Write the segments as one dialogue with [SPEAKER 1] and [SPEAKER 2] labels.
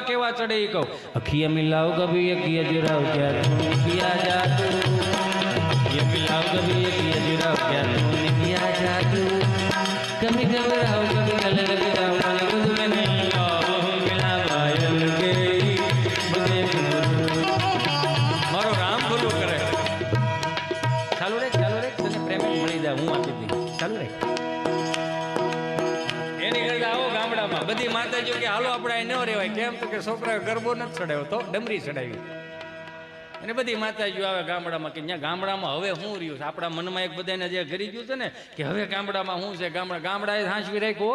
[SPEAKER 1] केवा चढ़े कहो अखिया मिलाओ कभी अखिया जुराओ क्या तूने किया जादू अखिया मिलाओ कभी अखिया जुराओ क्या तूने किया जादू कभी घबराओ कभी गले लगाओ माने कुछ में नहीं आओ मिला पायल के मुझे मारो राम बोलो करे चालू रे तने प्रेम मળી જાય હું આપી દઈ ચાલુ રે बधी माताजी के हालो अपने न रेवाय केम तो के छोकरा गरबो न चढ़ाव्यो तो डमरी चढ़ावी अने बधी माताजी आवे गामडामां के न्या गामडामां हवे हुं रह्युं छे आपणा मनमा एक बधाने जे घरी गयुं छे ने के हवे गामडामां हुं छे गामडाए हांचवी राख्यो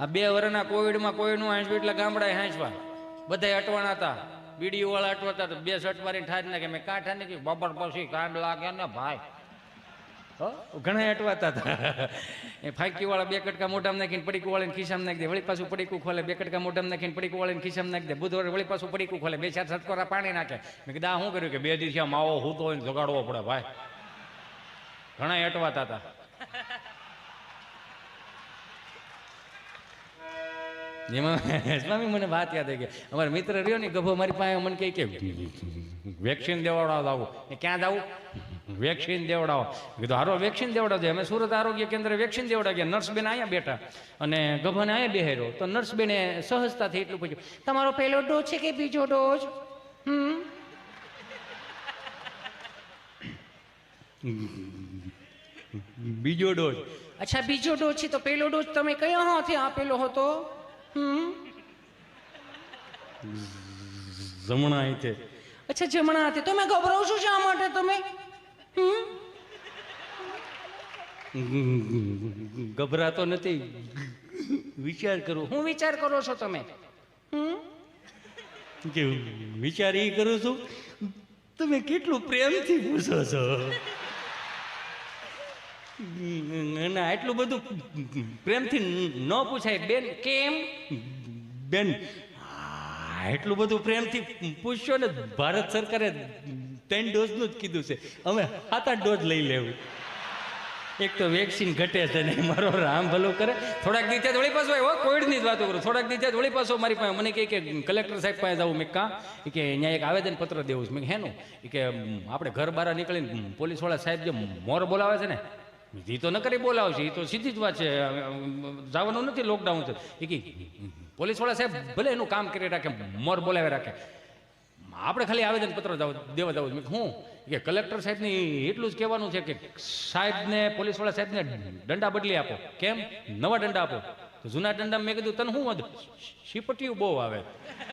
[SPEAKER 1] आ 2 वर्षना कोविड में कोईनुं हांचवी એટલે गामडाए हांचवा बधाय अटवाणा हता वीडियो वाला अटवाता तो 2 शर्ट मारी ठारी नाखे मैं का ठारी नाखी बबर पछी कांड लागे ने भाई घણા અટવાતા હતા એ ફાંકી વાળા 2 કટકા મોઢામાં નાખીને પડીકું વાળીને ખિસ્સામાં નાખી દે વળી પાછું પડીકું ખોલે 2 કટકા મોઢામાં નાખીને પડીકું વાળીને ખિસ્સામાં નાખી દે બુધવારે વળી પાછું પડીકું ખોલે 2-4 સટકોરા પાણી નાખે મેં કીધું આ શું કર્યું કે 2 દિવસ માવો હૂતો હોય ને જગાડવો પડે ભાઈ ઘણા અટવાતા હતા જેમાં સ્વામી મને વાત યાદ આવી ગઈ અમારા મિત્ર રહ્યો ને ગભો મારી પાસે મને કહે કે વેક્સિન દેવડાવવા આવું ક્યાં જવું વેક્સિન દેવડાવો કીધું હારો વેક્સિન દેવડાવજો અમે સુરત આરોગ્ય કેન્દ્ર વેક્સિન દેવડાવી ગયા નર્સ બેન અહીંયા બેઠા અને ગભાને અહીંયા બેહેરો તો નર્સ બેને સહજતાથી એટલું પૂછ્યું તમારો પહેલો ડોઝ છે કે બીજો ડોઝ બીજો ડોઝ અચ્છા બીજો ડોઝ છે તો પહેલો ડોઝ તમે કયો હાથે આપેલો હતો જમણા હાથે અચ્છા જમણા હાથે તમે ગભરાવ છો શા માટે તમે ગભરાતો નથી વિચાર કરું હું વિચાર કરો છો તમે કે વિચાર એ કરું છું તમે કેટલું પ્રેમથી પૂછો છો ના એટલું બધું પ્રેમથી ન પૂછાય બેન કેમ બેન એટલું બધું પ્રેમથી પૂછશો ને ભારત સરકારે 3 ડોઝનું જ કીધું છે અમે 7-8 ડોઝ લઈ લેવું એક તો વેક્સિન ઘટે છે ને મારો રામ ભલો કરે થોડાક દિવસે વળી પાછો આવ્યો કોવિડની જ વાતો કરું થોડાક દિવસે વળી પાછો મારી પાસે મને કહે કે કલેક્ટર સાહેબ પાસે જાઉં મેં કાં કે અહીંયા એક આવેદનપત્ર દેવું છે મેં હેનું કે આપણે ઘર બહાર નીકળીને પોલીસવાળા સાહેબ જે મોર બોલાવે છે ને એ તો ન કરી બોલાવશે એ તો સીધી જ વાત છે જવાનું નથી લોકડાઉન છે એ કે પોલીસવાળા સાહેબ ભલે એનું કામ કરી રાખે મોર બોલાવી રાખે આપણે ખાલી આવેદનપત્ર દેવા જવું હું કે કલેક્ટર સાહેબને એટલું જ કહેવાનું છે કે સાહેબને પોલીસવાળા સાહેબને દંડા બદલી આપો કેમ નવા દંડા આપો તો જૂના દંડા મેં કીધું તને શું વધુ શીપટીયું બહુ આવે